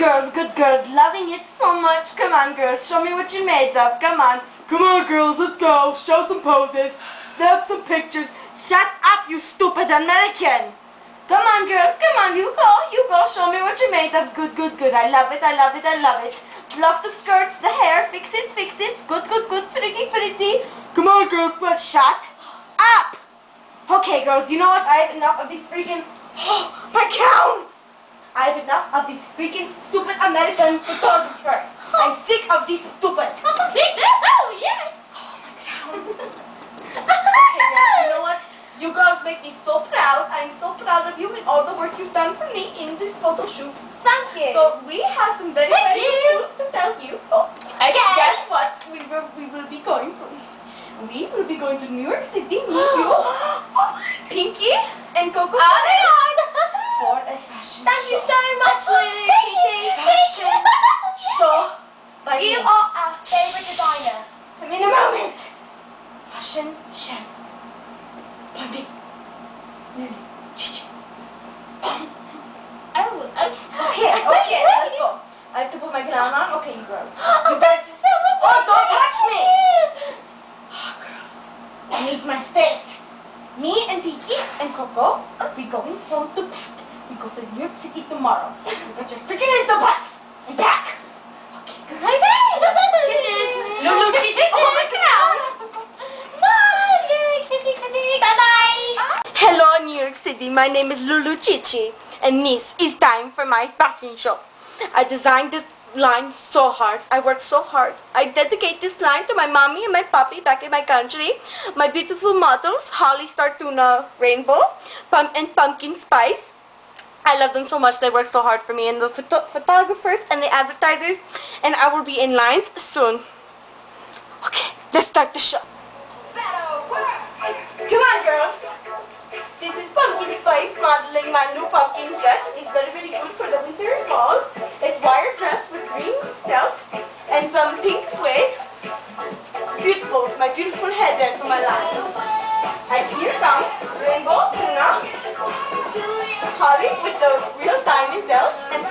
good girls, loving it so much. Come on, girls, show me what you're made of. Come on. Come on, girls, let's go. Show some poses. Snap some pictures. Shut up, you stupid American. Come on, girls, come on, you go. Show me what you're made of. Good, good, good. I love it, I love it, I love it. Fluff the skirts, the hair, fix it. Good, good, good, pretty, pretty. Come on, girls, but shut up. Okay, girls, you know what? I have enough of these freaking... Oh, my crown! I have enough of these freaking stupid American photographers. I'm sick of these stupid... Me too! Yes! Oh, my crown. Okay, girls, you know what? You girls make me so proud. I'm so proud of you and all the work you've done for me in this photo shoot. Thank you. So we have some very, very good news to tell you. So guess what? We will be going soon. We will be going to New York City, meet you, Pinky and Coco for a fashion Thank you show. so much, Lulu Chi. Fashion show by You me. are our favourite designer. I'm in a moment. Fashion show by me. Lulu Chi. Oh, Okay, let's go. I have to put my crown on. Okay, you girls. You guys. Oh, don't touch me. Oh, girls. I need my space. Me and Pinky and Coco are going home to pack. We go to New York City tomorrow. You got your freaking little butts and pack. Okay, good. Kisses. Lulu Chi. Oh, my crown. Bye, kissy. Bye-bye. Hello, New York City. My name is Lulu Chi, and this is time for my fashion show. I designed this line so hard. I worked so hard. I dedicate this line to my mommy and my papi back in my country. My beautiful models, Holly Star Tuna Rainbow and Pumpkin Spice. I love them so much. They work so hard for me, and the photographers and the advertisers, and I will be in lines soon. Okay, let's start the show. Come on, girls. This is Pumpkin Spice modeling my new pumpkin dress. It's very, very good for the winter and fall. It's wire dress with green felt and some pink suede. Beautiful, my beautiful headband for my line. And here comes Rainbow Tuna, Holly with the real diamond belts and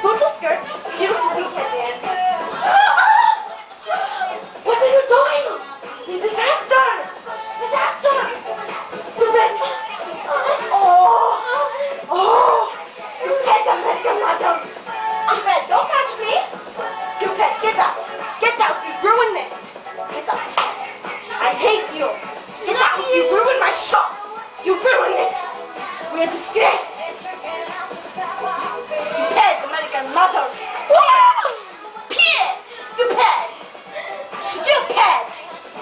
Poodle skirt, beautiful pink headband. What are you doing? Disaster! Disaster! Stupid! Oh! Stupid American models! Stupid, don't touch me! Stupid, get out! Get out! You ruined this! Get out! I hate you! Get out! You ruined my show! You ruined it! We're a disgrace! Stupid American models! Stupid! Stupid!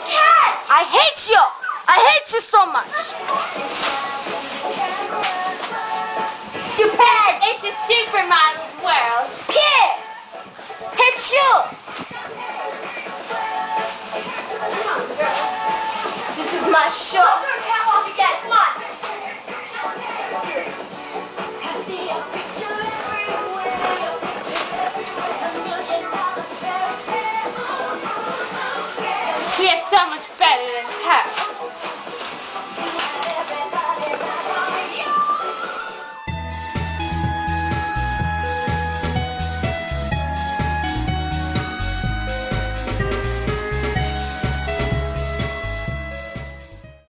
Catch! I hate you! I hate you so much! Stupid! It's a Superman's world. Kid! Hit you! Come on, girl. This is my show.